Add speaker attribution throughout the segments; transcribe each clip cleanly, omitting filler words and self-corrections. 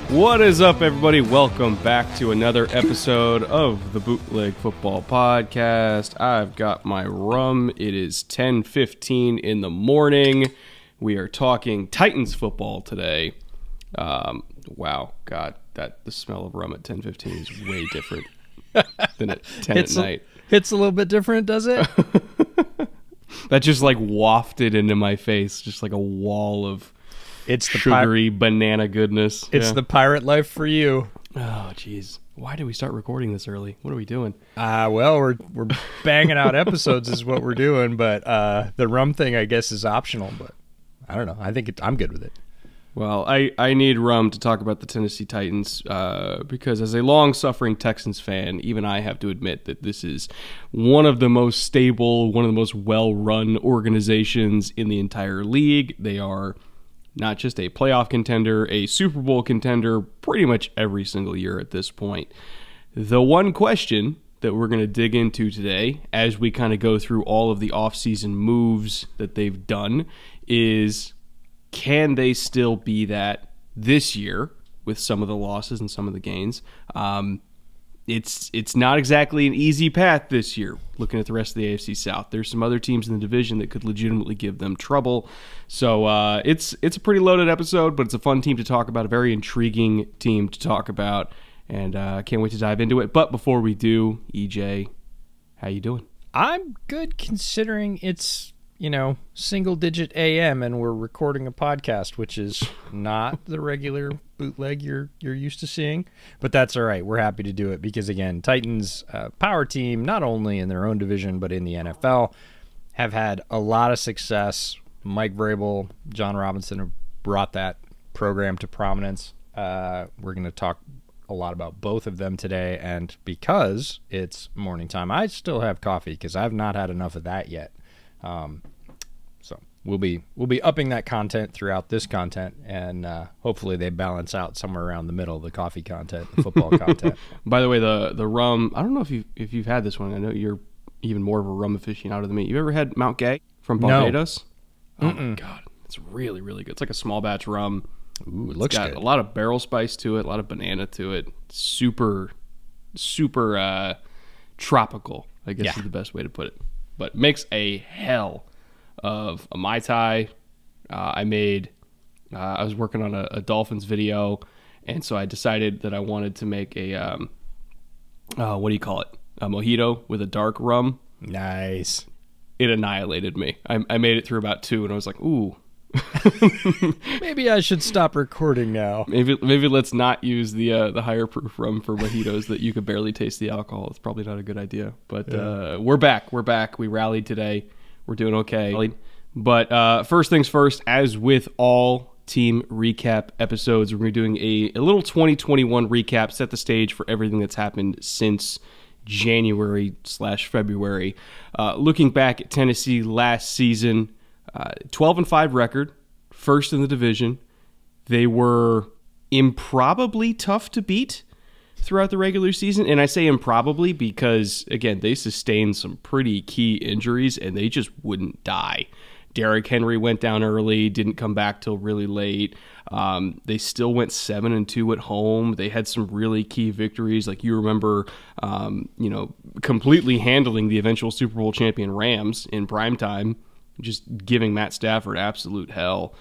Speaker 1: What is up, everybody? Welcome back to another episode of the Bootleg Football Podcast. I've got my rum. It is 10:15 in the morning. We are talking Titans football today. Wow, God, the smell of rum at 10:15 is way different than at 10 at night.
Speaker 2: It's a little bit different, does it?
Speaker 1: That just like wafted into my face, just like a wall of
Speaker 2: It's the
Speaker 1: sugary banana goodness.
Speaker 2: It's the pirate life for you.
Speaker 1: Oh, jeez. Why did we start recording this early? What are we doing?
Speaker 2: Well, we're banging out episodes is what we're doing, but the rum thing, I guess, is optional. But I don't know. I think I'm good with it.
Speaker 1: Well, I need rum to talk about the Tennessee Titans because as a long-suffering Texans fan, even I have to admit that this is one of the most stable, one of the most well-run organizations in the entire league. They are not just a playoff contender, a Super Bowl contender pretty much every single year at this point. The one question that we're going to dig into today as we kind of go through all of the offseason moves that they've done is, can they still be that this year with some of the losses and some of the gains? It's not exactly an easy path this year, looking at the rest of the AFC South. There's some other teams in the division that could legitimately give them trouble. So it's a pretty loaded episode, but it's a fun team to talk about, a very intriguing team to talk about, and can't wait to dive into it. But before we do, EJ, how you doing?
Speaker 2: I'm good considering it's, single-digit AM, and we're recording a podcast, which is not the regular bootleg you're used to seeing. But that's all right. We're happy to do it because, again, Titans, power team, not only in their own division but in the NFL, have had a lot of success. Mike Vrabel, John Robinson have brought that program to prominence. We're going to talk a lot about both of them today, and because it's morning time, I still have coffee because I've not had enough of that yet. So we'll be upping that content throughout this content, and hopefully they balance out somewhere around the middle, the coffee content, the football content.
Speaker 1: By the way, the rum, I don't know if you've had this one. I know you're even more of a rum aficionado than me. You ever had Mount Gay from Barbados? No. Oh my God, it's really, really good. It's like a small batch rum.
Speaker 2: Ooh, it looks good.
Speaker 1: A lot of barrel spice to it, a lot of banana to it. Super tropical, I guess is the best way to put it. But makes a hell of a Mai Tai. I was working on a Dolphins video, and so I decided that I wanted to make a, what do you call it? A mojito with a dark rum.
Speaker 2: Nice.
Speaker 1: It annihilated me. I made it through about 2, and I was like, ooh.
Speaker 2: Maybe I should stop recording now.
Speaker 1: Maybe let's not use the higher proof rum for mojitos that you could barely taste the alcohol. It's probably not a good idea. But we're back. We rallied today. We're doing okay. But first things first, as with all team recap episodes, we're doing a little 2021 recap, set the stage for everything that's happened since January/February. Looking back at Tennessee last season, 12-5 record, first in the division. They were improbably tough to beat throughout the regular season, and I say improbably because, again, they sustained some pretty key injuries, and they just wouldn't die. Derrick Henry went down early, didn't come back till really late. They still went 7-2 at home. They had some really key victories, like you remember, completely handling the eventual Super Bowl champion Rams in primetime, just giving Matt Stafford absolute hell.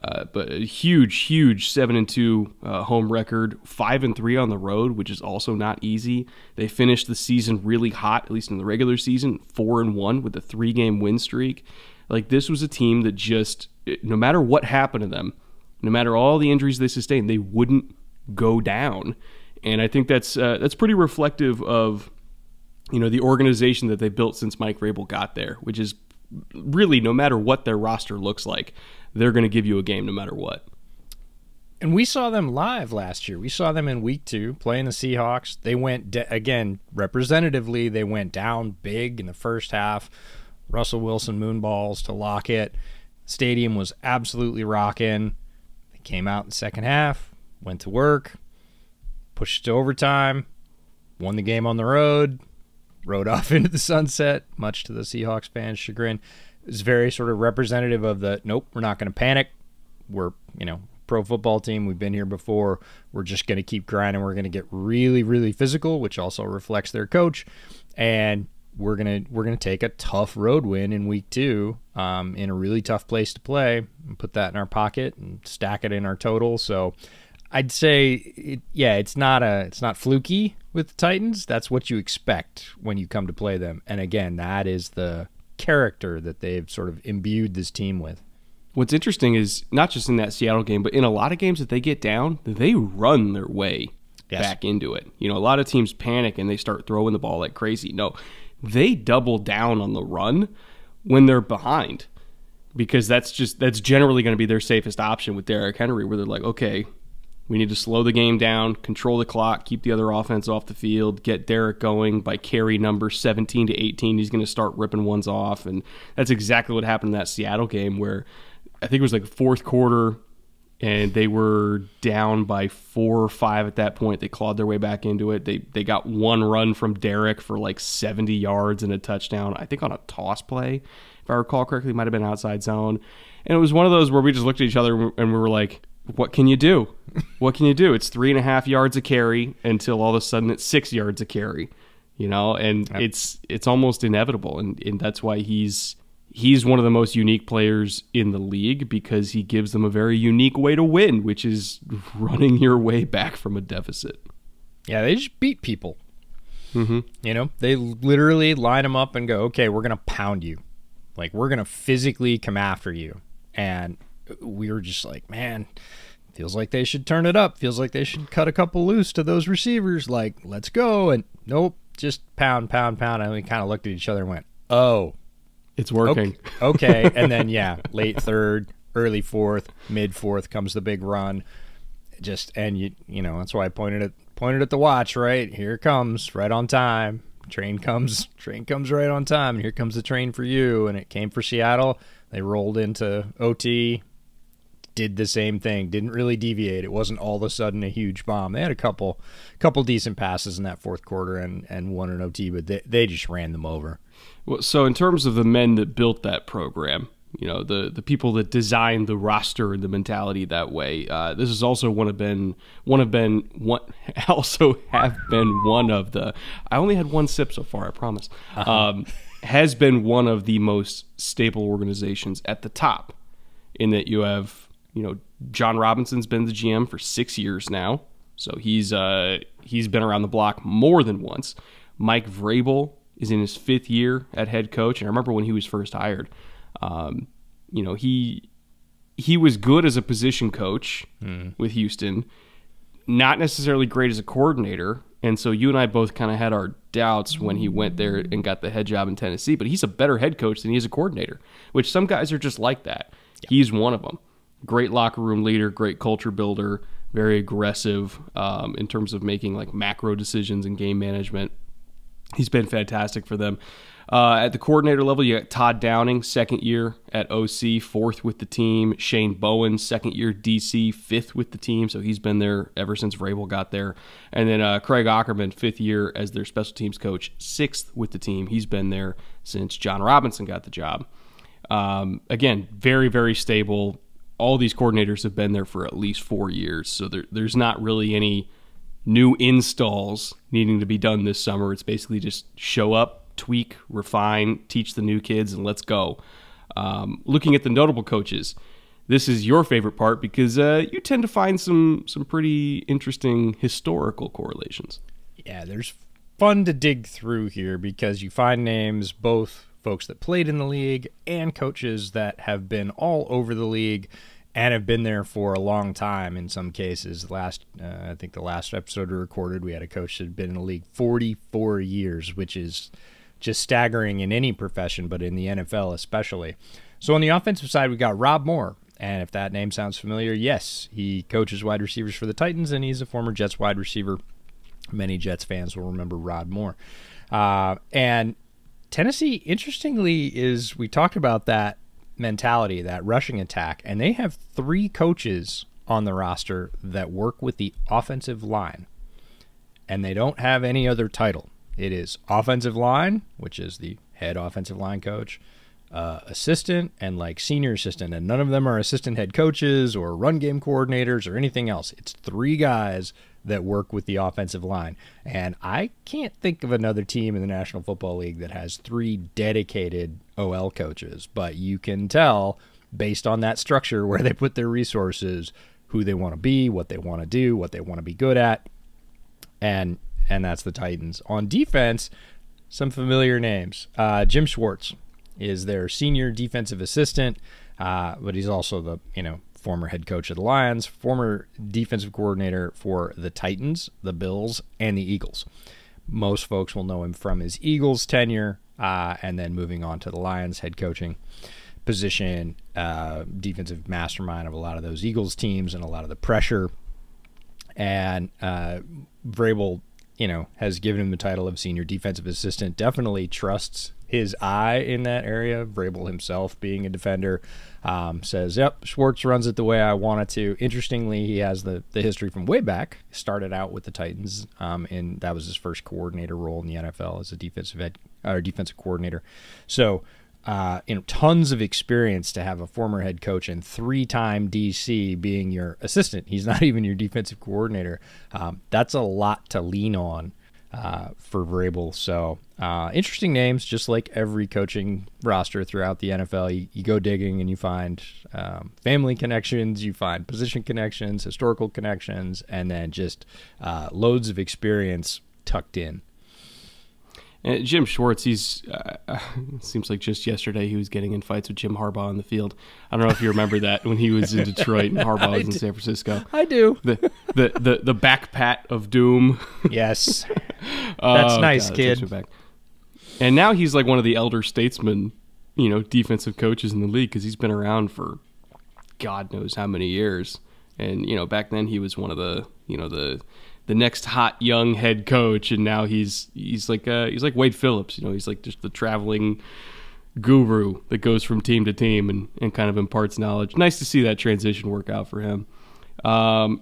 Speaker 1: But a huge 7-2 home record, 5-3 on the road, which is also not easy. They finished the season really hot, at least in the regular season, 4-1 with a 3-game win streak. Like, this was a team that just, no matter what happened to them, no matter all the injuries they sustained, they wouldn't go down. And I think that's pretty reflective of, the organization that they built since Mike Vrabel got there, which is really, no matter what their roster looks like, they're going to give you a game no matter what.
Speaker 2: And we saw them live last year. We saw them in week 2 playing the Seahawks. They went, again, representatively, they went down big in the first half. Russell Wilson moonballs to lock it. Stadium was absolutely rocking. They came out in the second half, went to work, pushed to overtime, won the game on the road, rode off into the sunset, much to the Seahawks fans' chagrin. It was very sort of representative of the, nope, we're not going to panic. We're, pro football team. We've been here before. We're just going to keep grinding. We're going to get really, really physical, which also reflects their coach. And we're gonna take a tough road win in week 2 in a really tough place to play, and put that in our pocket and stack it in our total. So I'd say, it's not fluky with the Titans. That's what you expect when you come to play them. And again, that is the character that they've sort of imbued this team with.
Speaker 1: What's interesting is not just in that Seattle game, but in a lot of games that they get down, they run their way back into it. A lot of teams panic and they start throwing the ball like crazy. No, they double down on the run when they're behind, because that's generally going to be their safest option with Derrick Henry, where they're like, okay, we need to slow the game down, control the clock, keep the other offense off the field, get Derrick going by carry number 17 to 18. He's going to start ripping ones off. And that's exactly what happened in that Seattle game, where I think it was like the fourth quarter, and they were down by 4 or 5 at that point. They clawed their way back into it. They got one run from Derrick for like 70 yards and a touchdown, I think on a toss play, if I recall correctly. It might have been outside zone. And it was one of those where we just looked at each other and we were like, what can you do? What can you do? It's 3.5 yards a carry until all of a sudden it's 6 yards a carry, and yep. It's almost inevitable. And that's why he's one of the most unique players in the league, because he gives them a very unique way to win, which is running your way back from a deficit.
Speaker 2: Yeah, they just beat people.
Speaker 1: Mm-hmm.
Speaker 2: They literally line them up and go, okay, we're going to pound you. Like, we're going to physically come after you. And we were just like, man, feels like they should turn it up. Feels like they should cut a couple loose to those receivers. Like, let's go. And nope, just pound, pound, pound. And we kind of looked at each other and went, oh,
Speaker 1: it's working.
Speaker 2: Okay. And then, late third, early fourth, mid fourth comes the big run. And that's why I pointed at the watch, right? Here it comes, right on time. Train comes right on time. And here comes the train for you. And it came for Seattle. They rolled into OT, did the same thing, didn't really deviate. It wasn't all of a sudden a huge bomb. They had a couple decent passes in that fourth quarter and won an OT, but they just ran them over.
Speaker 1: Well, so in terms of the men that built that program, the people that designed the roster and the mentality that way, this is also have been one of the. I only had one sip so far, I promise. Has been one of the most stable organizations at the top, in that you have, John Robinson's been the GM for 6 years now, so he's been around the block more than once. Mike Vrabel is in his 5th year at head coach, and I remember when he was first hired, he was good as a position coach with Houston, not necessarily great as a coordinator. And so you and I both kind of had our doubts when he went there and got the head job in Tennessee. But he's a better head coach than he is a coordinator, which some guys are just like that. Yep. He's one of them. Great locker room leader, great culture builder, very aggressive in terms of making like macro decisions and game management. He's been fantastic for them. At the coordinator level, you got Todd Downing, 2nd year at OC, 4th with the team. Shane Bowen, 2nd year DC, 5th with the team. So he's been there ever since Vrabel got there. And then Craig Aukerman, 5th year as their special teams coach, 6th with the team. He's been there since John Robinson got the job. Again, very, very stable. All these coordinators have been there for at least 4 years. So there's not really any new installs needing to be done this summer. It's basically just show up, tweak, refine, teach the new kids, and let's go. Looking at the notable coaches, this is your favorite part because you tend to find some pretty interesting historical correlations.
Speaker 2: Yeah, there's fun to dig through here because you find names, both folks that played in the league and coaches that have been all over the league and have been there for a long time in some cases. I think the last episode we recorded, we had a coach that had been in the league 44 years, which is just staggering in any profession, but in the NFL especially. So on the offensive side, we got Rob Moore. And if that name sounds familiar, yes, he coaches wide receivers for the Titans, and he's a former Jets wide receiver. Many Jets fans will remember Rod Moore. And Tennessee, interestingly, we talked about that mentality, that rushing attack, and they have 3 coaches on the roster that work with the offensive line, and they don't have any other title. It is offensive line, which is the head offensive line coach, assistant and like senior assistant, and none of them are assistant head coaches or run game coordinators or anything else. It's 3 guys that work with the offensive line. And I can't think of another team in the National Football League that has 3 dedicated OL coaches, but you can tell based on that structure where they put their resources, who they want to be, what they want to do, what they want to be good at. And that's the Titans. On defense, some familiar names. Jim Schwartz is their senior defensive assistant, but he's also the former head coach of the Lions, former defensive coordinator for the Titans, the Bills, and the Eagles. Most folks will know him from his Eagles tenure, and then moving on to the Lions head coaching position, defensive mastermind of a lot of those Eagles teams and a lot of the pressure. And Vrabel, has given him the title of senior defensive assistant, definitely trusts his eye in that area. Vrabel himself, being a defender, says, yep, Schwartz runs it the way I want it to. Interestingly, he has the history from way back. Started out with the Titans, and that was his first coordinator role in the NFL as a defensive coordinator. So, tons of experience to have a former head coach and 3-time DC being your assistant. He's not even your defensive coordinator. That's a lot to lean on for Vrabel. So interesting names, just like every coaching roster throughout the NFL. You go digging and you find family connections, you find position connections, historical connections, and then just loads of experience tucked in.
Speaker 1: And Jim Schwartz, he's seems like just yesterday he was getting in fights with Jim Harbaugh on the field. I don't know if you remember that when he was in Detroit and Harbaugh was in San Francisco.
Speaker 2: I do.
Speaker 1: The back pat of doom.
Speaker 2: Yes. That's nice,
Speaker 1: God,
Speaker 2: kid.
Speaker 1: And now he's like one of the elder statesmen, defensive coaches in the league, because he's been around for God knows how many years. And, back then he was one of the next hot young head coach, and now he's like Wade Phillips. He's like just the traveling guru that goes from team to team and kind of imparts knowledge. Nice to see that transition work out for him.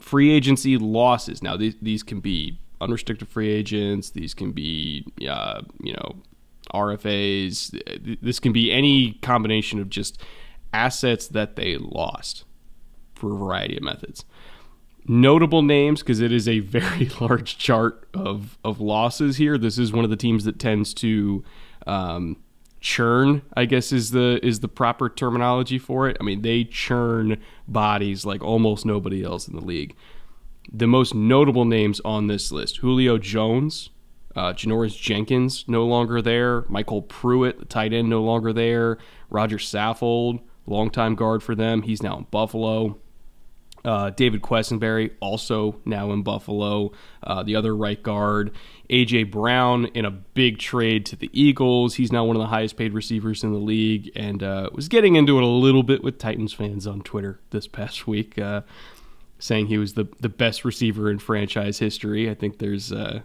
Speaker 1: Free agency losses. Now these can be unrestricted free agents. These can be RFAs. This can be any combination of just assets that they lost for a variety of methods. Notable names, because it is a very large chart of losses here. This is one of the teams that tends to churn, I guess is the proper terminology for it. I mean, they churn bodies like almost nobody else in the league. The most notable names on this list: Julio Jones, Janoris Jenkins, no longer there. Michael Pruitt, the tight end, no longer there. Roger Saffold, longtime guard for them, he's now in Buffalo. David Quessenberry, also now in Buffalo, the other right guard. A.J. Brown in a big trade to the Eagles. He's now one of the highest paid receivers in the league, and was getting into it a little bit with Titans fans on Twitter this past week, saying he was the best receiver in franchise history. I think there's a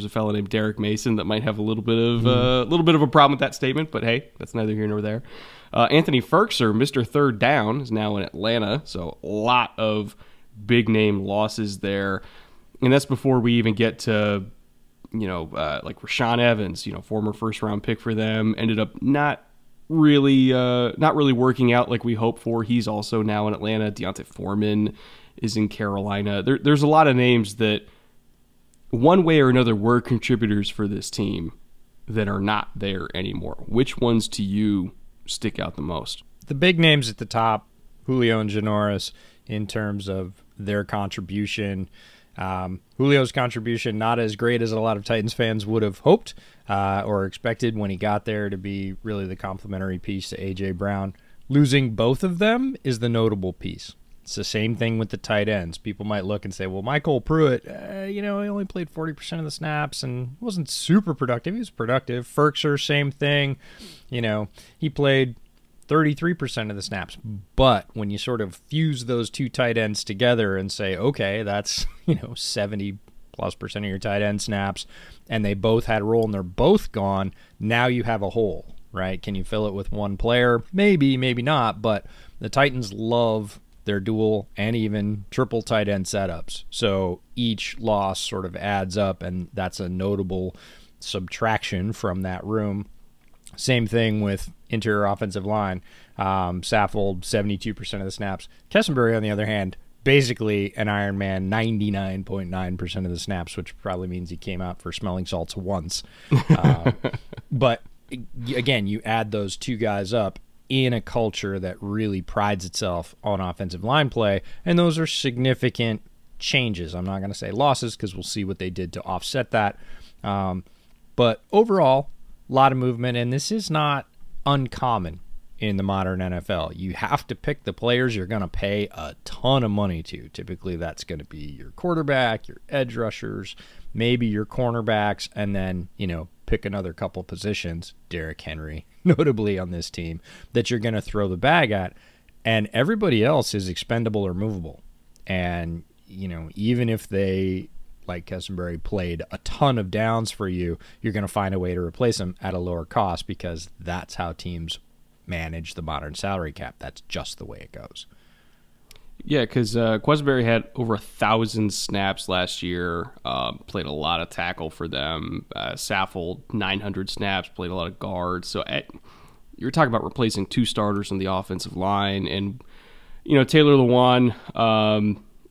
Speaker 1: fellow named Derek Mason that might have a little bit of a problem with that statement, but hey, that's neither here nor there. Anthony Ferkser, Mr. Third Down, is now in Atlanta, so a lot of big name losses there, and that's before we even get to like Rashaan Evans, former first round pick for them, ended up not really working out like we hoped for. He's also now in Atlanta. Deontay Foreman is in Carolina. There's a lot of names that one way or another were contributors for this team that are not there anymore. Which ones to you stick out the most?
Speaker 2: The big names at the top, Julio and Janoris, in terms of their contribution. Julio's contribution not as great as a lot of Titans fans would have hoped or expected when he got there to be really the complementary piece to A.J. Brown. Losing both of them is the notable piece. It's the same thing with the tight ends. People might look and say, well, Michael Pruitt, he only played 40% of the snaps and wasn't super productive. He was productive. Ferkser, same thing. He played 33% of the snaps. But when you sort of fuse those two tight ends together and say, okay, that's, 70+% of your tight end snaps, and they both had a role and they're both gone, now you have a hole, right? Can you fill it with one player? Maybe, maybe not, but the Titans love their dual and even triple tight end setups. So each loss sort of adds up, and that's a notable subtraction from that room. Same thing with interior offensive line. Saffold, 72% of the snaps. Kessenberry, on the other hand, basically an Iron Man, 99.9% of the snaps, which probably means he came out for smelling salts once. But again, you add those two guys up in a culture that really prides itself on offensive line play, and those are significant changes. I'm not going to say losses because we'll see what they did to offset that. But overall, a lot of movement, and this is not uncommon in the modern NFL. You have to pick the players you're going to pay a ton of money to. Typically, that's going to be your quarterback, your edge rushers, maybe your cornerbacks, and then, pick another couple positions, Derrick Henry, notably on this team, that you're going to throw the bag at, and everybody else is expendable or movable. And, even if they, like Kessenberry, played a ton of downs for you, you're going to find a way to replace them at a lower cost because that's how teams manage the modern salary cap. That's just the way it goes.
Speaker 1: Yeah, because Quessenberry had over 1,000 snaps last year, played a lot of tackle for them. Saffold, 900 snaps, played a lot of guard. So you're talking about replacing two starters on the offensive line. And, Taylor Lewan,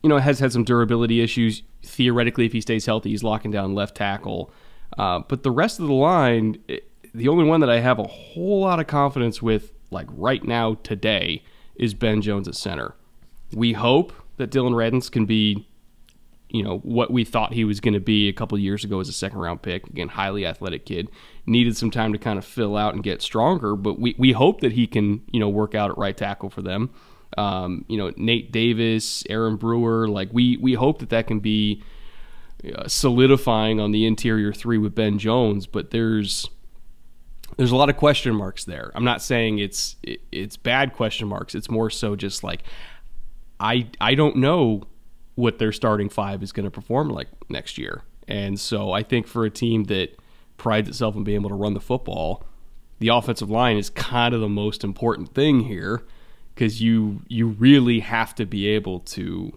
Speaker 1: has had some durability issues. Theoretically, if he stays healthy, he's locking down left tackle. But the rest of the line, the only one that I have a whole lot of confidence with, like right now, today, is Ben Jones at center. We hope that Dylan Radins can be, what we thought he was going to be a couple of years ago as a second-round pick. Again, highly athletic kid. Needed some time to kind of fill out and get stronger, but we hope that he can, work out at right tackle for them. Nate Davis, Aaron Brewer, we hope that can be solidifying on the interior three with Ben Jones, but there's a lot of question marks there. I'm not saying it's bad question marks. It's more so just like I don't know what their starting five is going to perform like next year. And so I think for a team that prides itself on being able to run the football, the offensive line is kind of the most important thing here, because you really have to be able to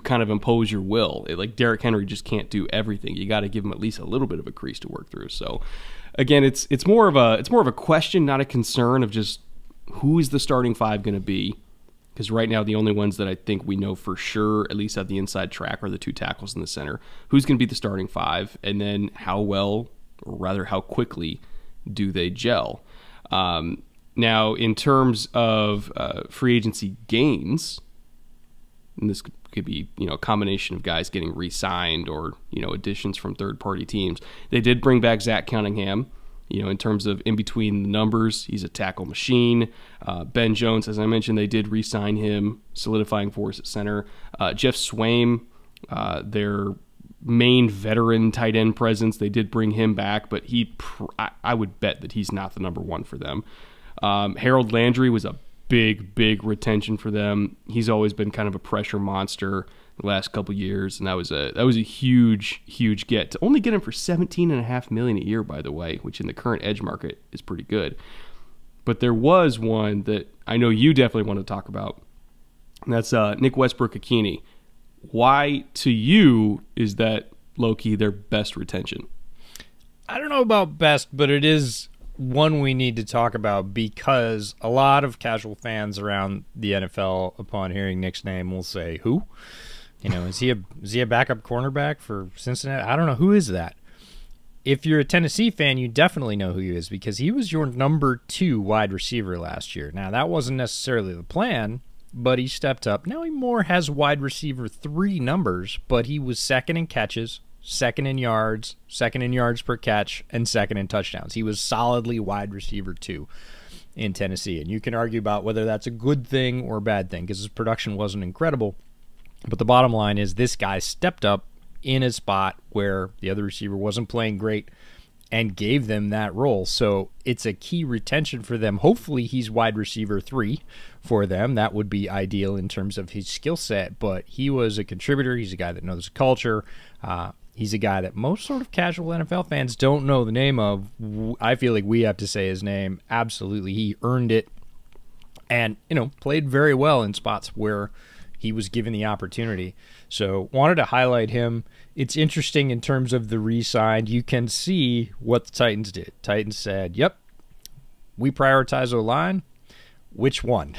Speaker 1: kind of impose your will. Like Derrick Henry just can't do everything. You got to give him at least a little bit of a crease to work through. So again, it's more of a question, not a concern of just who is the starting five going to be. Because right now the only ones that I think we know for sure, at least at the inside track, are the two tackles in the center. Who's going to be the starting five, and then how well, or rather how quickly, do they gel? Now, in terms of free agency gains, and this could be a combination of guys getting re-signed or additions from third-party teams. They did bring back Zach Cunningham. In terms of in between the numbers, he's a tackle machine. Ben Jones, as I mentioned, they did re-sign him, solidifying force at center. Jeff Swaim, their main veteran tight end presence, they did bring him back, but I would bet that he's not the number one for them. Harold Landry was a big retention for them. He's always been kind of a pressure monster the last couple years, and that was a huge get. To only get him for $17.5 million a year, by the way, which in the current edge market is pretty good. But there was one that I know you definitely want to talk about, and that's Nick Westbrook-Ikhine. Why, to you, is that low-key their best retention?
Speaker 2: I don't know about best, but it is one we need to talk about, because a lot of casual fans around the NFL, upon hearing Nick's name, will say, who? Is he a backup cornerback for Cincinnati? I don't know. Who is that? If you're a Tennessee fan, you definitely know who he is, because he was your number 2 wide receiver last year. Now, that wasn't necessarily the plan, but he stepped up. Now he more has wide receiver 3 numbers, but he was second in catches, second in yards per catch, and second in touchdowns. He was solidly wide receiver 2 in Tennessee. And you can argue about whether that's a good thing or a bad thing, because his production wasn't incredible. But the bottom line is this guy stepped up in a spot where the other receiver wasn't playing great and gave them that role. So it's a key retention for them. Hopefully he's wide receiver 3 for them. That would be ideal in terms of his skill set. But he was a contributor. He's a guy that knows the culture. He's a guy that most sort of casual NFL fans don't know the name of. I feel like we have to say his name. Absolutely. He earned it and, played very well in spots where he was given the opportunity. So wanted to highlight him. It's interesting in terms of the re-signed. You can see what the Titans did. Titans said, yep, we prioritize O-line. Which one?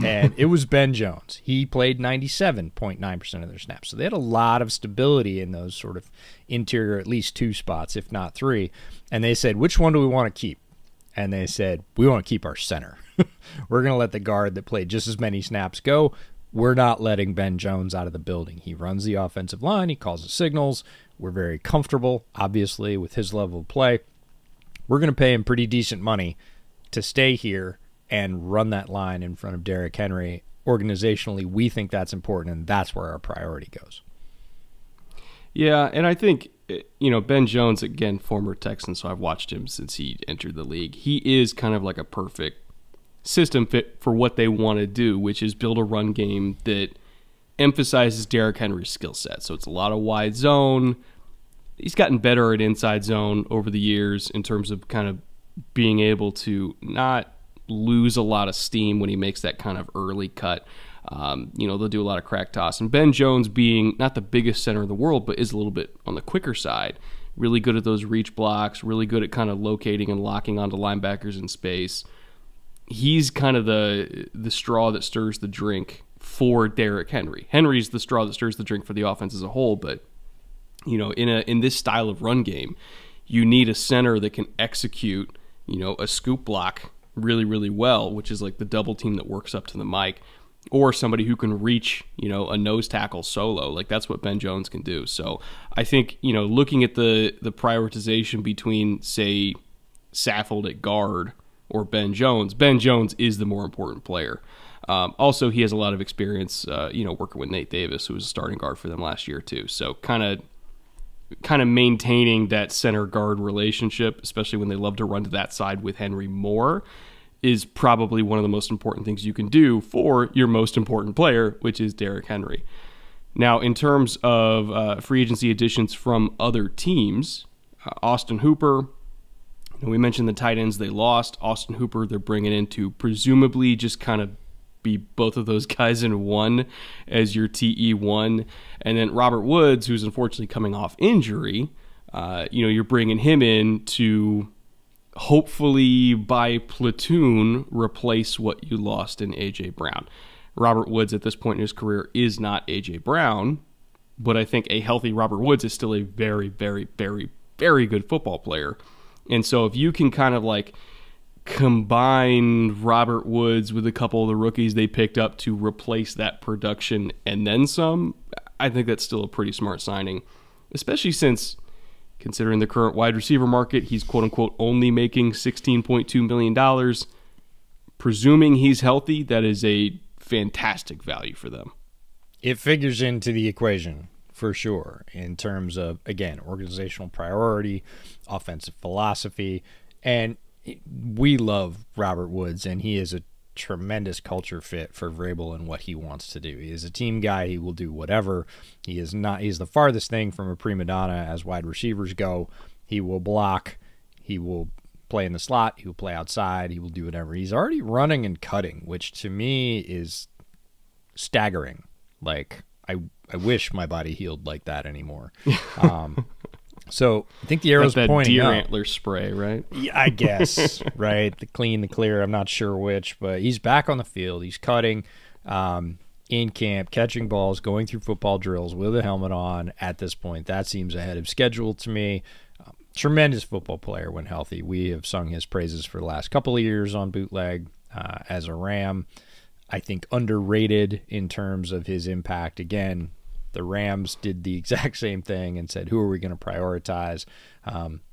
Speaker 2: And it was Ben Jones. He played 97.9% of their snaps. So they had a lot of stability in those sort of interior, at least 2 spots, if not 3. And they said, which one do we want to keep? And they said, we want to keep our center. We're going to let the guard that played just as many snaps go. We're not letting Ben Jones out of the building. He runs the offensive line. He calls the signals. We're very comfortable, obviously, with his level of play. We're going to pay him pretty decent money to stay here and run that line in front of Derrick Henry. Organizationally, we think that's important, and that's where our priority goes.
Speaker 1: Yeah, and I think, Ben Jones, again, former Texan, so I've watched him since he entered the league. He is kind of like a perfect system fit for what they want to do, which is build a run game that emphasizes Derrick Henry's skill set. So it's a lot of wide zone. He's gotten better at inside zone over the years in terms of kind of being able to not lose a lot of steam when he makes that kind of early cut. They'll do a lot of crack toss. And Ben Jones, being not the biggest center in the world, but is a little bit on the quicker side, really good at those reach blocks, really good at kind of locating and locking onto linebackers in space. He's kind of the straw that stirs the drink for Derrick Henry. Henry's the straw that stirs the drink for the offense as a whole, but in this style of run game, you need a center that can execute, a scoop block really, really well, which is like the double team that works up to the mic, or somebody who can reach, a nose tackle solo. Like that's what Ben Jones can do. So I think, looking at the prioritization between, say, Saffold at guard or Ben Jones is the more important player. Also, he has a lot of experience, working with Nate Davis, who was a starting guard for them last year too. So kind of maintaining that center guard relationship, especially when they love to run to that side with Henry more, is probably one of the most important things you can do for your most important player, which is Derrick Henry. Now, in terms of free agency additions from other teams, Austin Hooper, we mentioned the tight ends they lost. Austin Hooper, they're bringing in to presumably just kind of be both of those guys in one as your TE1. And then Robert Woods, who's unfortunately coming off injury, you're bringing him in to hopefully by platoon replace what you lost in A.J. Brown. Robert Woods at this point in his career is not A.J. Brown, but I think a healthy Robert Woods is still a very, very, very, very good football player. And so if you can kind of like combine Robert Woods with a couple of the rookies they picked up to replace that production and then some, I think that's still a pretty smart signing, especially since, considering the current wide receiver market, he's quote-unquote only making $16.2 million. Presuming he's healthy, that is a fantastic value for them.
Speaker 2: It figures into the equation for sure in terms of, again, organizational priority, offensive philosophy, and we love Robert Woods, and he is a tremendous culture fit for Vrabel and what he wants to do. He is a team guy. He will do whatever. He's the farthest thing from a prima donna as wide receivers go. He will block. He will play in the slot. He will play outside. He will do whatever. He's already running and cutting, which to me is staggering. Like, I wish my body healed like that anymore. So I think the arrow's
Speaker 1: that
Speaker 2: pointing
Speaker 1: deer
Speaker 2: up.
Speaker 1: antler spray, right?
Speaker 2: Yeah, I guess, right? The clean, the clear, I'm not sure which, but he's back on the field. He's cutting in camp, catching balls, going through football drills with a helmet on at this point. That seems ahead of schedule to me. Tremendous football player when healthy. We have sung his praises for the last couple of years on Bootleg as a Ram. I think underrated in terms of his impact. Again, the Rams did the exact same thing and said, who are we going to prioritize?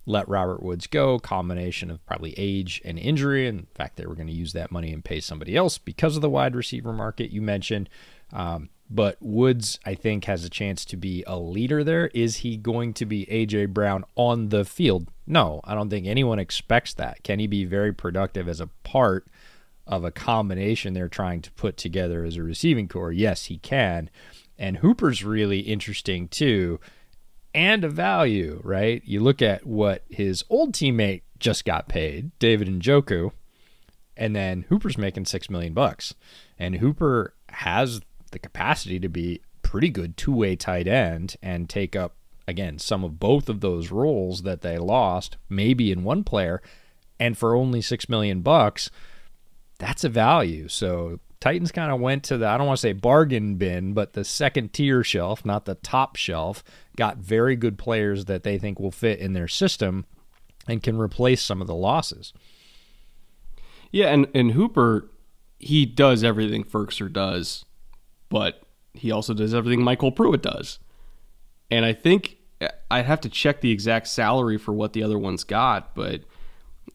Speaker 2: Let Robert Woods go, combination of probably age and injury. In fact, they were going to use that money and pay somebody else because of the wide receiver market you mentioned. But Woods, I think, has a chance to be a leader there. Is he going to be A.J. Brown on the field? No, I don't think anyone expects that. Can he be very productive as a part of a combination they're trying to put together as a receiving core? Yes, he can. And Hooper's really interesting too, and a value, right? You look at what his old teammate just got paid, David Njoku, and then Hooper's making $6 million. And Hooper has the capacity to be pretty good two-way tight end and take up, again, some of both of those roles that they lost, maybe in one player, And for only $6 million, that's a value. So Titans kind of went to the, I don't want to say bargain bin, but the second tier shelf, not the top shelf, got very good players that they think will fit in their system and can replace some of the losses.
Speaker 1: Yeah, and Hooper, he does everything Firkser does, but he also does everything Michael Pruitt does. And I think I'd have to check the exact salary for what the other ones got, but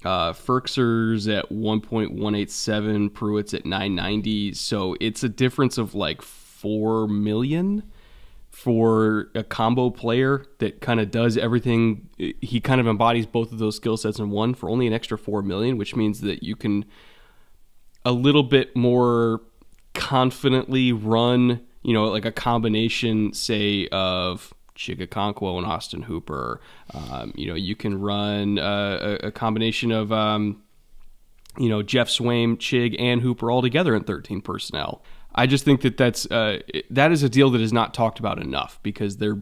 Speaker 1: Firkser's at 1.187, Pruitt's at 990, so it's a difference of like $4 million for a combo player that kind of does everything. He kind of embodies both of those skill sets in one for only an extra $4 million, which means that you can a little bit more confidently run, like a combination, say, of Chigakonkwo and Austin Hooper. You can run a combination of, Jeff Swaim, Chig, and Hooper all together in 13 personnel. I just think that is a deal that is not talked about enough because they're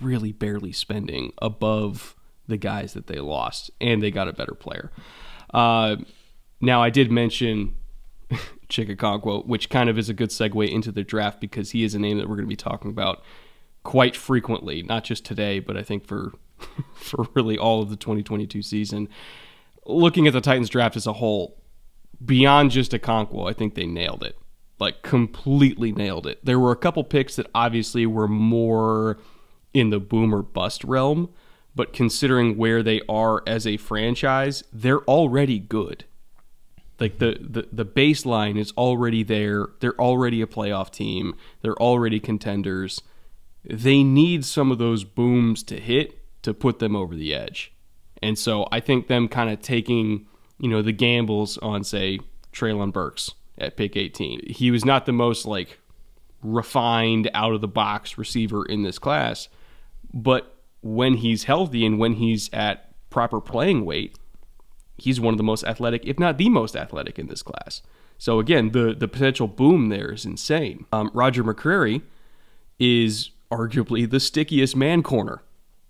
Speaker 1: really barely spending above the guys that they lost, and they got a better player. Now, I did mention Chigakonkwo, which kind of is a good segue into the draft because he is a name that we're going to be talking about quite frequently, not just today, but I think for really all of the 2022 season. Looking at the Titans draft as a whole, beyond just Okonkwo, I think they nailed it. Like, completely nailed it. There were a couple picks that obviously were more in the boom or bust realm, but considering where they are as a franchise, they're already good. Like, the baseline is already there. They're already a playoff team. They're already contenders. They need some of those booms to hit to put them over the edge. And so I think them kind of taking, the gambles on, say, Treylon Burks at pick 18. He was not the most, refined, out-of-the-box receiver in this class, but when he's healthy and when he's at proper playing weight, he's one of the most athletic, if not the most athletic in this class. So again, the potential boom there is insane. Roger Mccrary is arguably the stickiest man corner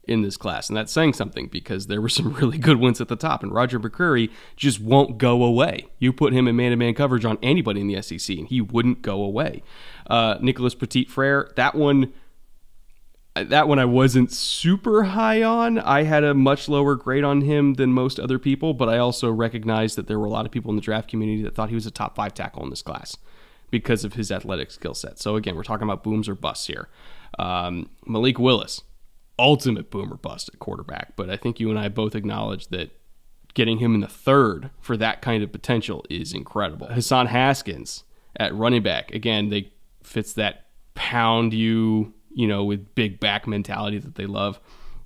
Speaker 1: in this class, and that's saying something because there were some really good ones at the top, and Roger Mccrary just won't go away. You put him in man-to-man coverage on anybody in the SEC, and he wouldn't go away. Nicholas Petit Freyr, that one I wasn't super high on. I had a much lower grade on him than most other people, but I also recognized that there were a lot of people in the draft community that thought he was a top 5 tackle in this class because of his athletic skill set. So again, we're talking about booms or busts here. Malik Willis, ultimate boom or bust at quarterback, but I think you and I both acknowledge that getting him in the third for that kind of potential is incredible. Hassan Haskins at running back, again, they fits that pound you, with big back mentality that they love.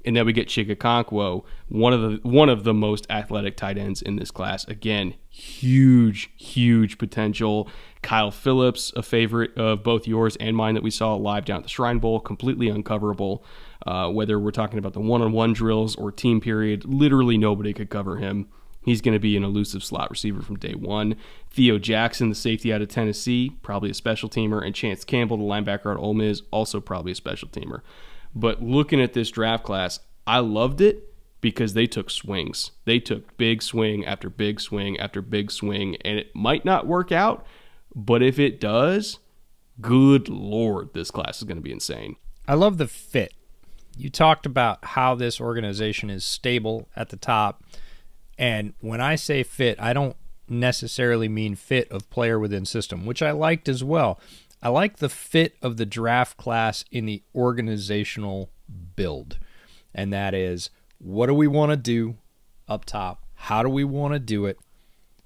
Speaker 1: And then we get Chigakonkwo, one of the most athletic tight ends in this class. Again, huge potential. Kyle Phillips, a favorite of both yours and mine that we saw live down at the Shrine Bowl, completely uncoverable. Whether we're talking about the one-on-one drills or team period, literally nobody could cover him. He's going to be an elusive slot receiver from day one. Theo Jackson, the safety out of Tennessee, probably a special teamer. And Chance Campbell, the linebacker out of Ole Miss, also probably a special teamer. But looking at this draft class, I loved it because they took swings. They took big swing after big swing after big swing, and it might not work out, but if it does, good Lord, this class is going to be insane.
Speaker 2: I love the fit. You talked about how this organization is stable at the top, and when I say fit, I don't necessarily mean fit of player within system, which I liked as well. I like the fit of the draft class in the organizational build. And that is, what do we want to do up top? How do we want to do it?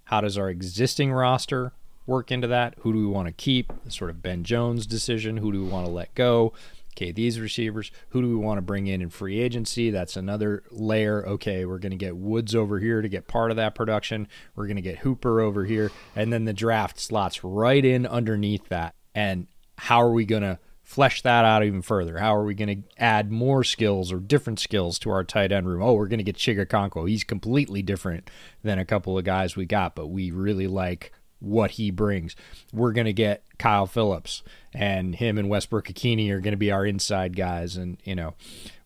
Speaker 2: How does our existing roster work into that? Who do we want to keep? The sort of Ben Jones decision. Who do we want to let go? Okay, these receivers. Who do we want to bring in free agency? That's another layer. Okay, we're going to get Woods over here to get part of that production. We're going to get Hooper over here. And then the draft slots right in underneath that. And how are we going to flesh that out even further? How are we going to add more skills or different skills to our tight end room? Oh, we're going to get Chigakonkwo. He's completely different than a couple of guys we got, but we really like what he brings. We're going to get Kyle Phillips, and him and Westbrook Akini are going to be our inside guys, and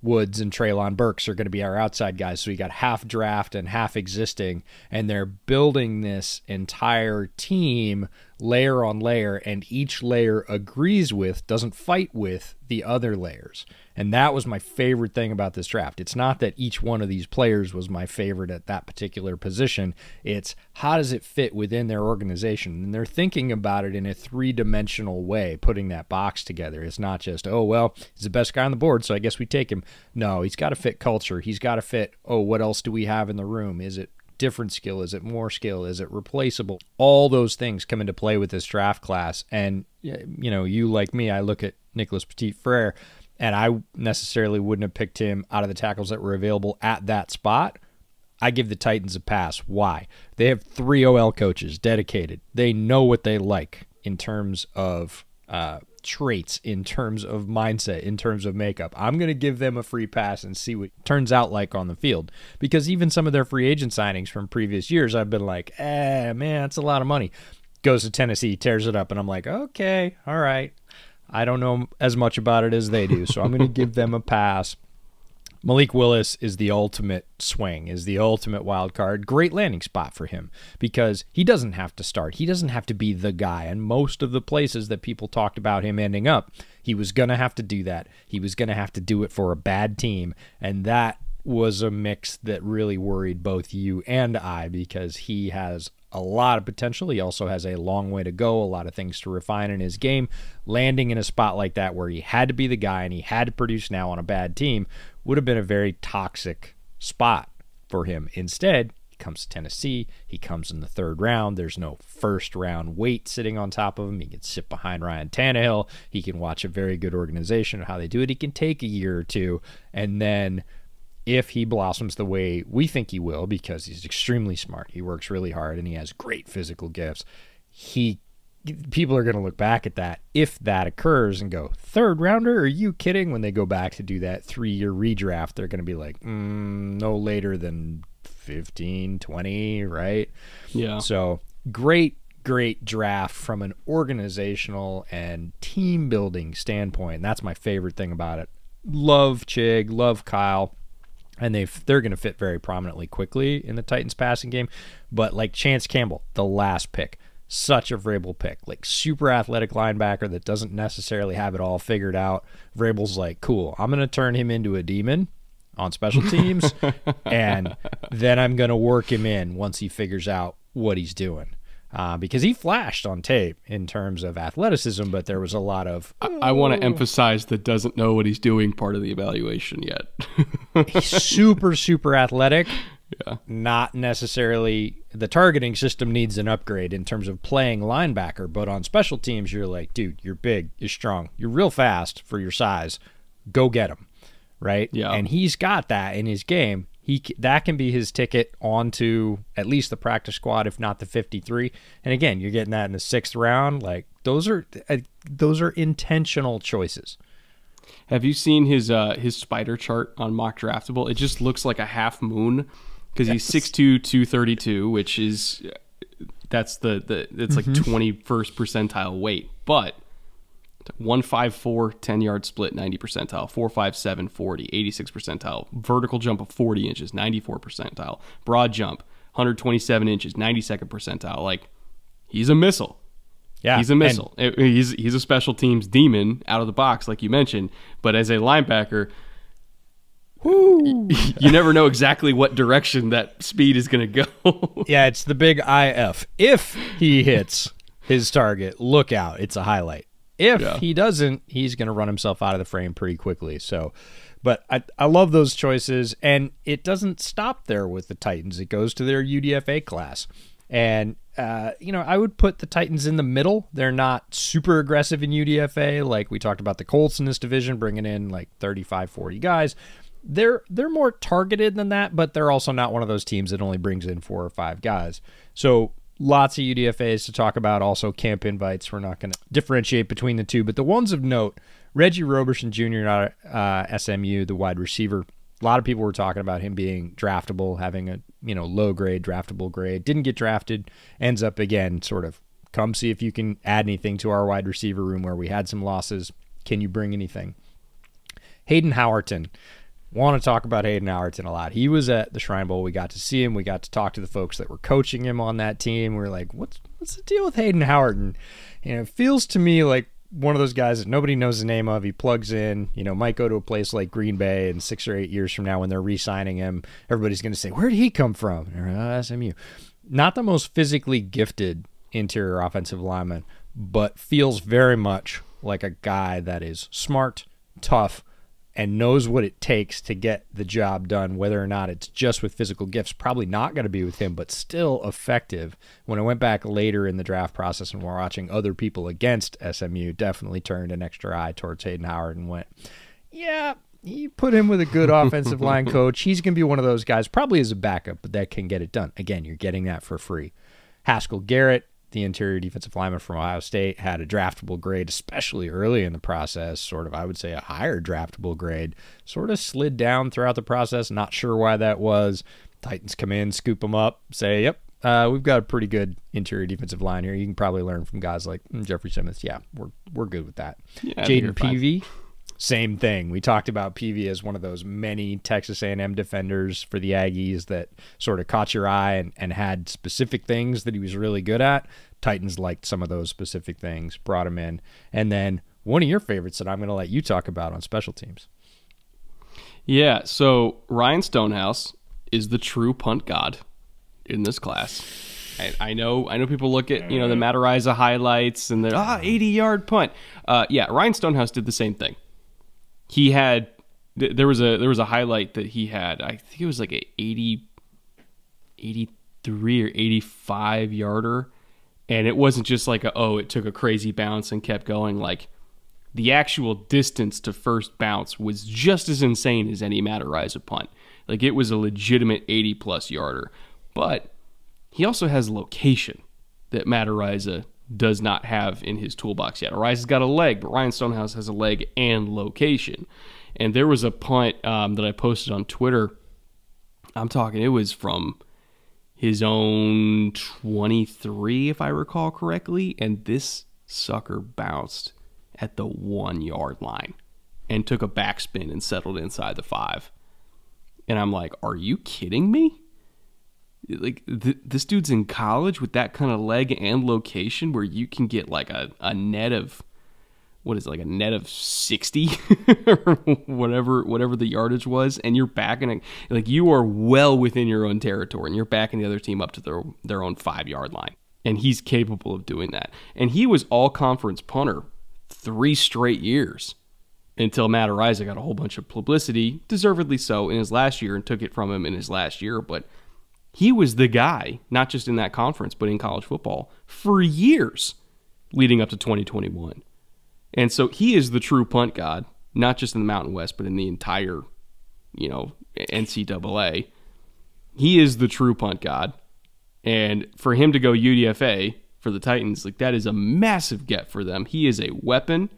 Speaker 2: Woods and Treylon Burks are going to be our outside guys. So we got half draft and half existing, and they're building this entire team layer on layer, and each layer agrees with, doesn't fight with the other layers. And that was my favorite thing about this draft. It's not that each one of these players was my favorite at that particular position. It's how does it fit within their organization? And they're thinking about it in a three-dimensional way, putting that box together. It's not just, oh, well, he's the best guy on the board, so I guess we take him. No, he's got to fit culture. He's got to fit, oh, what else do we have in the room? Is it different skill? Is it more skill? Is it replaceable? All those things come into play with this draft class. And, you like me, I look at Nicholas Petit Freyr, and I necessarily wouldn't have picked him out of the tackles that were available at that spot. I give the Titans a pass. Why? They have 3 OL coaches dedicated. They know what they like in terms of traits, in terms of mindset, in terms of makeup. I'm going to give them a free pass and see what it turns out like on the field. Because even some of their free agent signings from previous years, I've been like, man, that's a lot of money. Goes to Tennessee, tears it up, and I'm like, okay, all right. I don't know as much about it as they do, so I'm going to give them a pass. Malik Willis is the ultimate swing, is the ultimate wild card. Great landing spot for him because he doesn't have to start. He doesn't have to be the guy. And most of the places that people talked about him ending up, he was going to have to do that. He was going to have to do it for a bad team. And that was a mix that really worried both you and I because he has a lot of potential. He also has a long way to go, a lot of things to refine in his game. Landing in a spot like that where he had to be the guy and he had to produce now on a bad team would have been a very toxic spot for him. Instead, he comes to Tennessee. He comes in the 3rd round. There's no first-round weight sitting on top of him. He can sit behind Ryan Tannehill. He can watch a very good organization and how they do it. He can take a year or two, and then if he blossoms the way we think he will, because he's extremely smart, he works really hard, and he has great physical gifts, people are going to look back at that if that occurs and go, 3rd rounder? Are you kidding? When they go back to do that 3-year redraft, they're going to be like, no later than 15, 20, right?
Speaker 1: Yeah.
Speaker 2: So great draft from an organizational and team building standpoint. And that's my favorite thing about it. Love Chig, love Kyle. And they're going to fit very prominently quickly in the Titans passing game. But like Chance Campbell, the last pick, such a Vrabel pick, like super athletic linebacker that doesn't necessarily have it all figured out. Vrabel's like, cool, I'm going to turn him into a demon on special teams, and then I'm going to work him in once he figures out what he's doing. Because he flashed on tape in terms of athleticism, but there was a lot of...
Speaker 1: I want to emphasize that doesn't know what he's doing part of the evaluation yet.
Speaker 2: He's super, super athletic.
Speaker 1: Yeah.
Speaker 2: Not necessarily... The targeting system needs an upgrade in terms of playing linebacker, but on special teams, you're like, dude, you're big, you're strong, you're real fast for your size. Go get him, right?
Speaker 1: Yeah.
Speaker 2: And he's got that in his game. That can be his ticket onto at least the practice squad, if not the 53. And again, you're getting that in the 6th round. Like those are intentional choices.
Speaker 1: Have you seen his spider chart on Mock Draftable? It just looks like a half moon because he's 6'2", 232, which is it's like 21st percentile weight, but 154, 10-yard split, 90 percentile, 457, 40, 86 percentile, vertical jump of 40 inches, 94 percentile, broad jump, 127 inches, 92nd percentile. Like, he's a missile.
Speaker 2: Yeah,
Speaker 1: he's a missile. He's a special teams demon out of the box, like you mentioned. But as a linebacker, you never know exactly what direction that speed is going to go.
Speaker 2: Yeah, it's the big IF. If he hits his target, look out. It's a highlight. If he doesn't, he's going to run himself out of the frame pretty quickly. So, but I love those choices, and it doesn't stop there with the Titans. It goes to their UDFA class. And, I would put the Titans in the middle. They're not super aggressive in UDFA. Like we talked about the Colts in this division, bringing in like 35, 40 guys. They're more targeted than that, but they're also not one of those teams that only brings in 4 or 5 guys. So lots of UDFAs to talk about, also camp invites. We're not going to differentiate between the two, but the ones of note, Reggie Robertson Jr. at SMU, the wide receiver. A lot of people were talking about him being draftable, having a low grade, draftable grade. Didn't get drafted, ends up again sort of Come see if you can add anything to our wide receiver room where we had some losses. Can you bring anything? Hayden Howard. Want to talk about Hayden Howard a lot. He was at the Shrine Bowl. We got to see him. We got to talk to the folks that were coaching him on that team. We were like, what's the deal with Hayden Howard? And it feels to me like one of those guys that nobody knows the name of. He plugs in, might go to a place like Green Bay, and 6 or 8 years from now when they're re-signing him, everybody's going to say, where did he come from? SMU. Not the most physically gifted interior offensive lineman, but feels very much like a guy that is smart, tough, and knows what it takes to get the job done, whether or not it's just with physical gifts. Probably not going to be with him, but still effective. When I went back later in the draft process and we're watching other people against SMU, definitely turned an extra eye towards Hayden Howard and went, yeah, you put him with a good offensive line coach. He's going to be one of those guys, probably as a backup, but that can get it done. Again, you're getting that for free. Haskell Garrett, the interior defensive lineman from Ohio State, had a draftable grade, especially early in the process, sort of, I would say, a higher draftable grade, sort of slid down throughout the process. Not sure why that was. Titans come in, scoop them up, say, yep, we've got a pretty good interior defensive line here. You can probably learn from guys like Jeffrey Simmons. Yeah, we're good with that. Yeah, Jaden Peavy, same thing. We talked about Peavy as one of those many Texas A&M defenders for the Aggies that sort of caught your eye and had specific things that he was really good at. Titans liked some of those specific things, brought him in. And then one of your favorites that I'm going to let you talk about on special teams.
Speaker 1: Yeah, so Ryan Stonehouse is the true punt god in this class. I know people look at, the Matarizza highlights and they're 80-yard punt. Yeah, Ryan Stonehouse did the same thing. He had there was a highlight that he had. I think it was like a 83 or 85 yarder, and it wasn't just like it took a crazy bounce and kept going. Like, the actual distance to first bounce was just as insane as any Matarizza punt. Like, it was a legitimate 80-plus yarder. But he also has location that Matarizza does not have in his toolbox yet. Ariza's got a leg, but Ryan Stonehouse has a leg and location. And there was a punt that I posted on Twitter. I'm talking, it was from his own 23, if I recall correctly, and this sucker bounced at the 1-yard line and took a backspin and settled inside the 5. And I'm like, are you kidding me? Like, this dude's in college with that kind of leg and location where you can get like a net of, what is it, like a net of 60 or whatever the yardage was, and you're backing, like, you are well within your own territory and you're backing the other team up to their own 5-yard line. And he's capable of doing that. And he was all conference punter 3 straight years until Matarizza got a whole bunch of publicity, deservedly so, in his last year and took it from him in his last year. But he was the guy, not just in that conference, but in college football for years leading up to 2021. And so he is the true punt god, not just in the Mountain West, but in the entire, NCAA. He is the true punt god. And for him to go UDFA for the Titans, like, that is a massive get for them. He is a weapon.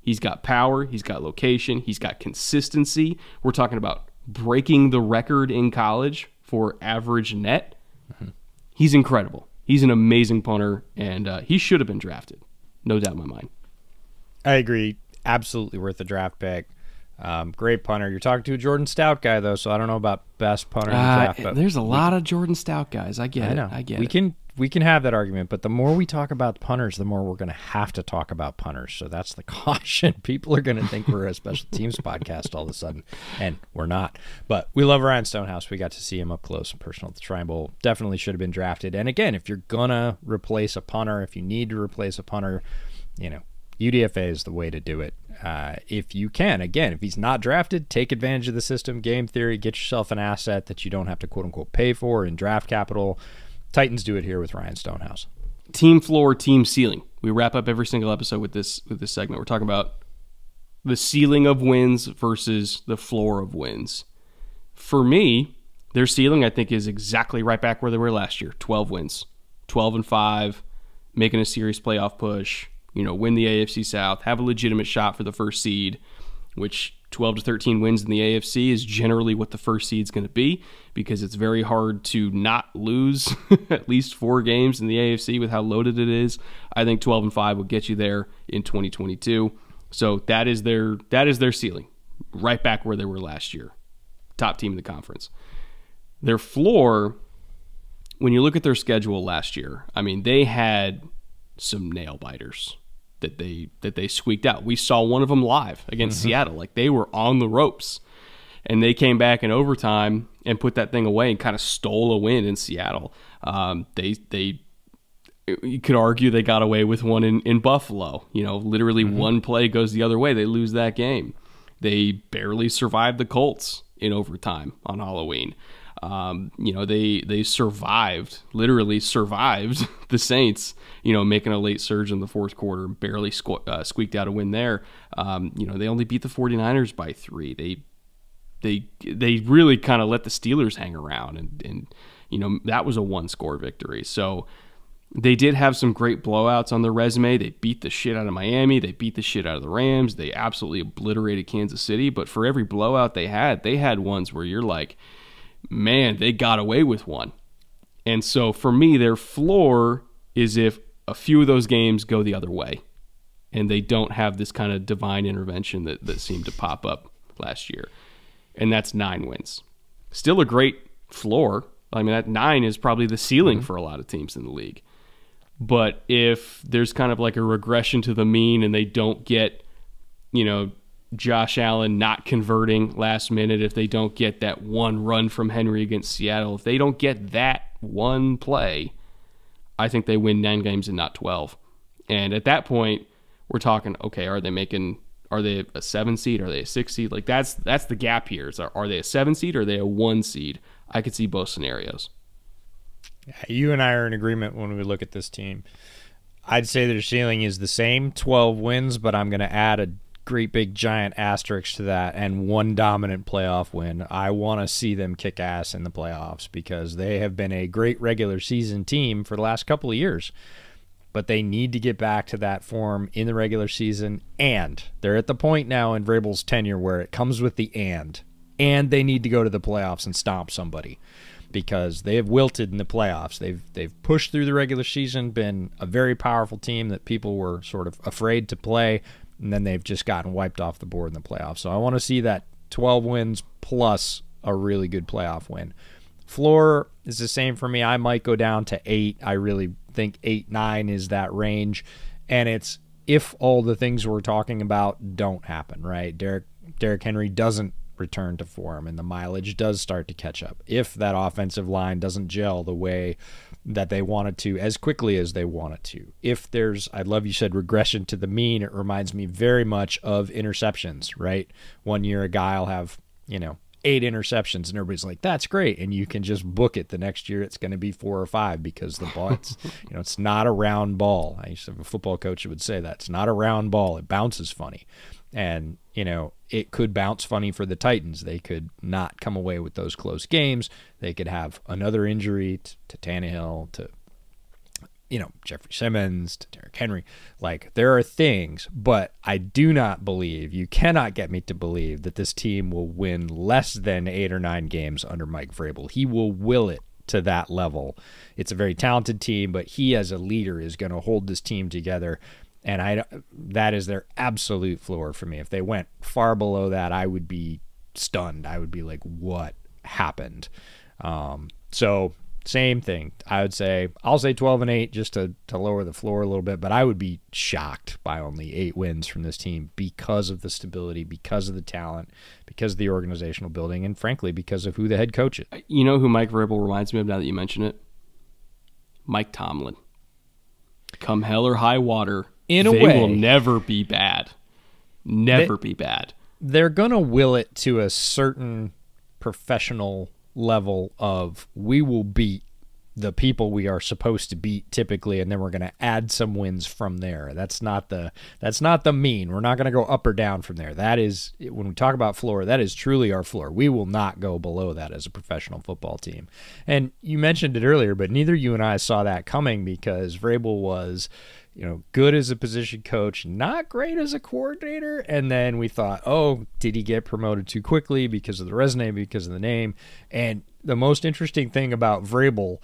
Speaker 1: He's got power. He's got location. He's got consistency. We're talking about breaking the record in college for average net. Mm-hmm. He's incredible. He's an amazing punter, and he should have been drafted. No doubt in my mind.
Speaker 2: I agree. Absolutely worth the draft pick. Great punter. You're talking to a Jordan Stout guy, though, so I don't know about best punter in the draft. But
Speaker 1: there's a lot of Jordan Stout guys. I get it.
Speaker 2: We can have that argument, but the more we talk about punters, the more we're going to have to talk about punters. So that's the caution. People are going to think we're a special teams podcast all of a sudden, and we're not. But we love Ryan Stonehouse. We got to see him up close and personal at the Shrine Bowl. Definitely should have been drafted. And again, if you're going to replace a punter, if you need to replace a punter, UDFA is the way to do it. If you can, again, if he's not drafted, take advantage of the system, game theory, get yourself an asset that you don't have to quote-unquote pay for in draft capital. Titans do it here with Ryan Stonehouse.
Speaker 1: Team floor, team ceiling. We wrap up every single episode with this segment. We're talking about the ceiling of wins versus the floor of wins. For me, their ceiling, I think, is exactly right back where they were last year. 12 wins. 12-5, making a serious playoff push, win the AFC South, have a legitimate shot for the first seed, which 12 to 13 wins in the AFC is generally what the first seed's going to be, because it's very hard to not lose at least 4 games in the AFC with how loaded it is. I think 12-5 will get you there in 2022. So that is their ceiling, right back where they were last year. Top team in the conference. Their floor, when you look at their schedule last year, I mean, they had some nail biters that they squeaked out. We saw one of them live against Seattle. Like, they were on the ropes, and they came back in overtime and put that thing away and kind of stole a win in Seattle. You could argue they got away with one in Buffalo. You know, literally one play goes the other way, they lose that game. They barely survived the Colts in overtime on Halloween. You know, they literally survived the Saints, you know, making a late surge in the fourth quarter, barely squeaked out a win there. You know, they only beat the 49ers by 3. They really kind of let the Steelers hang around, and you know, that was a 1-score victory. So they did have some great blowouts on their resume. They beat the shit out of Miami. They beat the shit out of the Rams. They absolutely obliterated Kansas City. But for every blowout they had ones where you're like, man, they got away with one. And so for me, their floor is if a few of those games go the other way and they don't have this kind of divine intervention that seemed to pop up last year. And that's 9 wins. Still a great floor. I mean, that 9 is probably the ceiling for a lot of teams in the league. But if there's kind of like a regression to the mean and they don't get, you know, Josh Allen not converting last minute, if they don't get that one run from Henry against Seattle, if they don't get that one play, I think they win 9 games and not 12. And at that point, we're talking, okay, are they a 7 seed? Are they a 6 seed? Like, that's the gap here. Are they a 7 seed or are they a 1 seed? I could see both scenarios.
Speaker 2: Yeah, you and I are in agreement when we look at this team. I'd say their ceiling is the same, 12 wins, but I'm going to add a great big giant asterisk to that and 1 dominant playoff win. I want to see them kick ass in the playoffs because they have been a great regular season team for the last couple of years. But they need to get back to that form in the regular season, and they're at the point now in Vrabel's tenure where it comes with the and they need to go to the playoffs and stomp somebody because they have wilted in the playoffs. They've pushed through the regular season, been a very powerful team that people were sort of afraid to play, and then they've just gotten wiped off the board in the playoffs. So I want to see that 12 wins plus a really good playoff win. Floor is the same for me. I might go down to 8. I really think 8-9 is that range, and it's if all the things we're talking about don't happen, right? Derrick Henry doesn't return to form and the mileage does start to catch up. If that offensive line doesn't gel the way that they want it to as quickly as they want it to. If there's, I love you said regression to the mean, it reminds me very much of interceptions, right? One year a guy will have, 8 interceptions and everybody's like, that's great. And you can just book it. The next year it's going to be 4 or 5 because the ball, it's not a round ball. I used to have a football coach who would say that. It's not a round ball. It bounces funny. And, it could bounce funny for the Titans. They could not come away with those close games. They could have another injury to Tannehill, to, Jeffrey Simmons, to Derrick Henry. Like, there are things, but I do not believe, you cannot get me to believe that this team will win less than 8 or 9 games under Mike Vrabel. He will will it to that level. It's a very talented team, but he as a leader is going to hold this team together. And that is their absolute floor for me. If they went far below that, I would be stunned. I would be like, what happened? So same thing. I'll say 12-8 just to lower the floor a little bit, but I would be shocked by only 8 wins from this team because of the stability, because of the talent, because of the organizational building, and frankly, because of who the head coach is.
Speaker 1: You know who Mike Vrabel reminds me of now that you mention it? Mike Tomlin. Come hell or high water, they will never be bad. Never be bad.
Speaker 2: They're going to will it to a certain professional level of we will beat the people we are supposed to beat typically, and then we're going to add some wins from there. That's not the mean. We're not going to go up or down from there. That is, when we talk about floor, that is truly our floor. We will not go below that as a professional football team. And you mentioned it earlier, but neither you and I saw that coming because Vrabel was, good as a position coach, not great as a coordinator. And then we thought, oh, did he get promoted too quickly because of the resume, because of the name? And the most interesting thing about Vrabel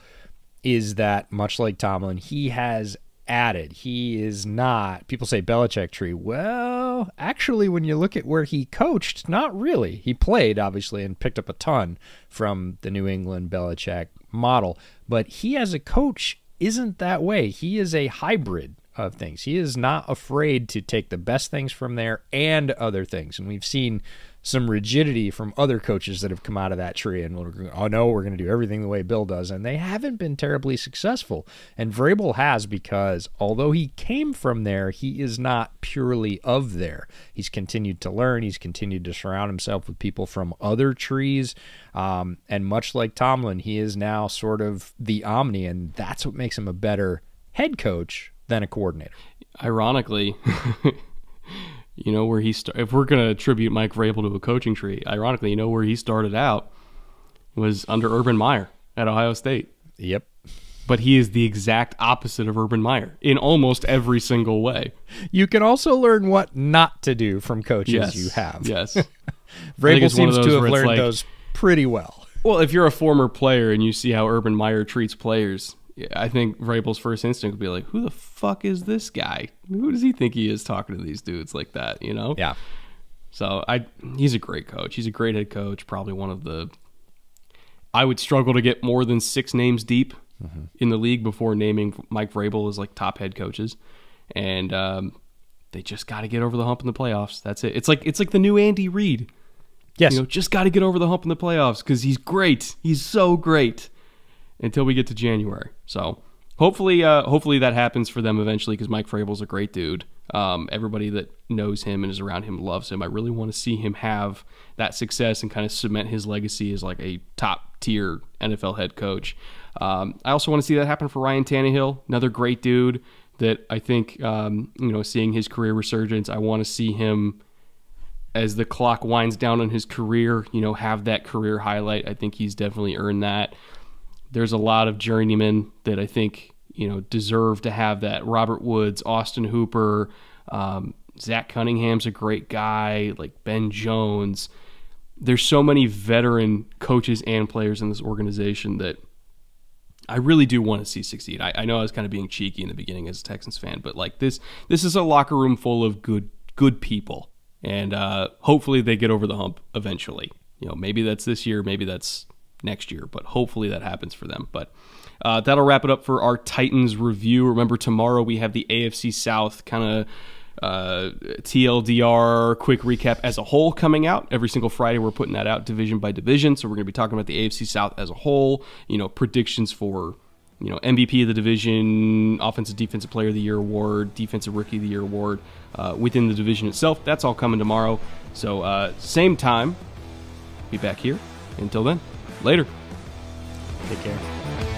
Speaker 2: is that, much like Tomlin, he has added. He is not, people say Belichick tree. Well, actually, when you look at where he coached, not really. He played, obviously, and picked up a ton from the New England Belichick model. But he, as a coach, isn't that way. He is a hybrid of things. He is not afraid to take the best things from there and other things. And we've seen some rigidity from other coaches that have come out of that tree and, oh no, we're going to do everything the way Bill does. And they haven't been terribly successful. And Vrabel has, because although he came from there, he is not purely of there. He's continued to learn. He's continued to surround himself with people from other trees. And much like Tomlin, he is now sort of the omni, and that's what makes him a better head coach than a coordinator.
Speaker 1: Ironically, where he if we're going to attribute Mike Vrabel to a coaching tree, ironically, where he started out was under Urban Meyer at Ohio State.
Speaker 2: Yep.
Speaker 1: But he is the exact opposite of Urban Meyer in almost every single way.
Speaker 2: You can also learn what not to do from coaches you have.
Speaker 1: Yes.
Speaker 2: Vrabel seems to have learned those pretty well.
Speaker 1: Well, if you're a former player and you see how Urban Meyer treats players, I think Vrabel's first instinct would be like, who the fuck is this guy? Who does he think he is talking to these dudes like that,
Speaker 2: Yeah.
Speaker 1: So he's a great coach. He's a great head coach, probably one of the... I would struggle to get more than 6 names deep in the league before naming Mike Vrabel as like top head coaches. And they just got to get over the hump in the playoffs. That's it. It's like the new Andy Reid.
Speaker 2: Yes.
Speaker 1: Just got to get over the hump in the playoffs because he's great. He's so great. Until we get to January. So hopefully that happens for them eventually, because Mike Vrabel's a great dude. Everybody that knows him and is around him loves him. I really want to see him have that success and kind of cement his legacy as like a top-tier NFL head coach. I also want to see that happen for Ryan Tannehill, another great dude that I think, seeing his career resurgence, I want to see him, as the clock winds down on his career, have that career highlight. I think he's definitely earned that. There's a lot of journeymen that I think, deserve to have that. Robert Woods, Austin Hooper, Zach Cunningham's a great guy, like Ben Jones. There's so many veteran coaches and players in this organization that I really do want to see succeed. I know I was kind of being cheeky in the beginning as a Texans fan, but like this is a locker room full of good people, and hopefully they get over the hump eventually. Maybe that's this year, maybe that's next year, but hopefully that happens for them. But that'll wrap it up for our Titans review. Remember, tomorrow we have the AFC South kind of TLDR quick recap as a whole coming out. Every single Friday we're putting that out division by division, so we're going to be talking about the AFC South as a whole, predictions for MVP of the division, offensive defensive player of the year award, defensive rookie of the year award within the division itself. That's all coming tomorrow. So same time, be back here. Until then, later.
Speaker 2: Take care.